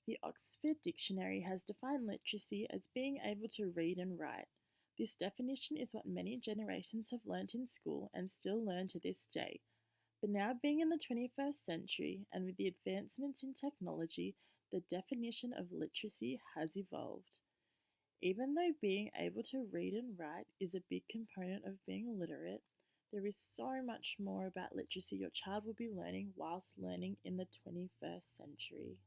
The Oxford Dictionary has defined literacy as being able to read and write. This definition is what many generations have learnt in school and still learn to this day. But now, being in the 21st century and with the advancements in technology, the definition of literacy has evolved. Even though being able to read and write is a big component of being literate, there is so much more about literacy your child will be learning whilst learning in the 21st century.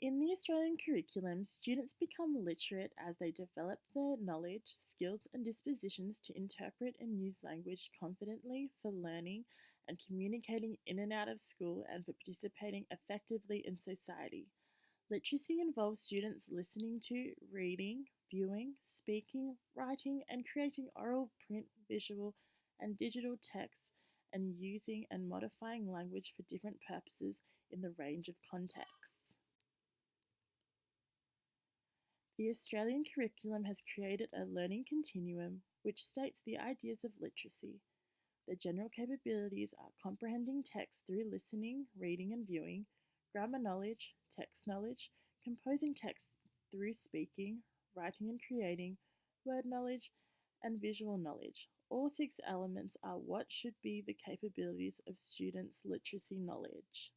In the Australian curriculum, students become literate as they develop their knowledge, skills, and dispositions to interpret and use language confidently for learning and communicating in and out of school and for participating effectively in society. Literacy involves students listening to, reading, viewing, speaking, writing, and creating oral, print, visual, and digital texts, and using and modifying language for different purposes in the range of contexts. The Australian curriculum has created a learning continuum which states the ideas of literacy. The general capabilities are comprehending text through listening, reading, and viewing, grammar knowledge, text knowledge, composing text through speaking, writing and creating, word knowledge, and visual knowledge. All six elements are what should be the capabilities of students' literacy knowledge.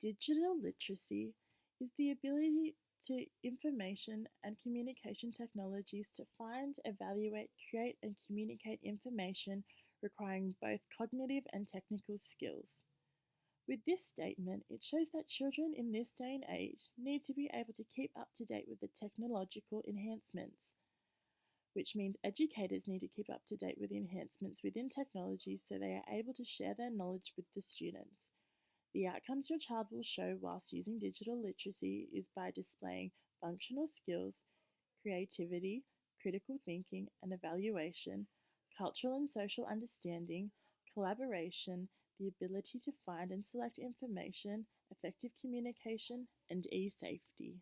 Digital literacy is the ability to information and communication technologies to find, evaluate, create, and communicate information requiring both cognitive and technical skills. With this statement, it shows that children in this day and age need to be able to keep up to date with the technological enhancements, which means educators need to keep up to date with the enhancements within technology so they are able to share their knowledge with the students. The outcomes your child will show whilst using digital literacy is by displaying functional skills, creativity, critical thinking and evaluation, cultural and social understanding, collaboration, the ability to find and select information, effective communication, and e-safety.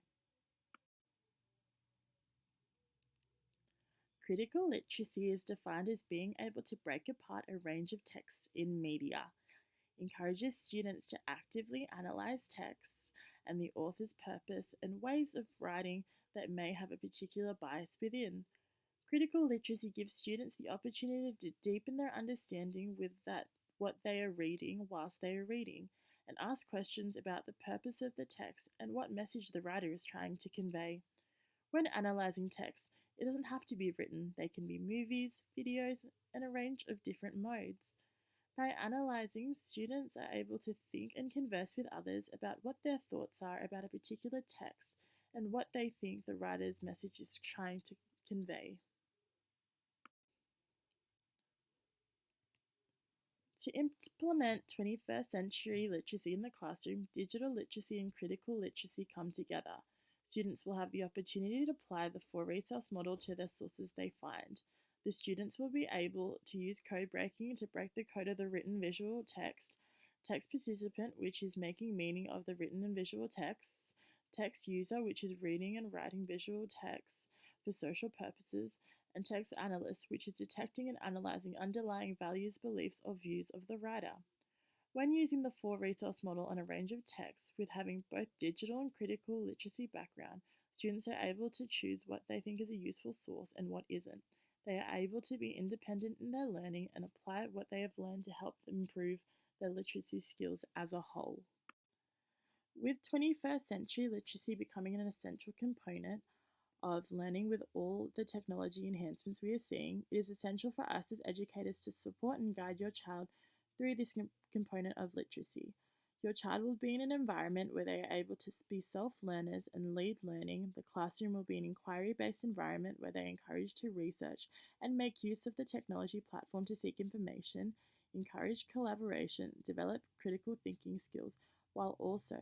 Critical literacy is defined as being able to break apart a range of texts in media, encourages students to actively analyze texts and the author's purpose and ways of writing that may have a particular bias within. Critical literacy gives students the opportunity to deepen their understanding with what they are reading whilst they are reading, and ask questions about the purpose of the text and what message the writer is trying to convey. When analysing text, it doesn't have to be written, they can be movies, videos, and a range of different modes. By analysing, students are able to think and converse with others about what their thoughts are about a particular text and what they think the writer's message is trying to convey. To implement 21st century literacy in the classroom, digital literacy and critical literacy come together. Students will have the opportunity to apply the four resource model to the sources they find. The students will be able to use code breaking to break the code of the written visual text, text participant, which is making meaning of the written and visual texts, text user, which is reading and writing visual texts for social purposes, and text analyst, which is detecting and analyzing underlying values, beliefs, or views of the writer. When using the four resource model on a range of texts with having both digital and critical literacy background, students are able to choose what they think is a useful source and what isn't. They are able to be independent in their learning and apply what they have learned to help them improve their literacy skills as a whole. With 21st century literacy becoming an essential component of learning with all the technology enhancements we are seeing, it is essential for us as educators to support and guide your child through this component of literacy. Your child will be in an environment where they are able to be self-learners and lead learning. The classroom will be an inquiry-based environment where they are encouraged to research and make use of the technology platform to seek information, encourage collaboration, develop critical thinking skills, while also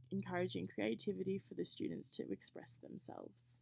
encouraging creativity for the students to express themselves.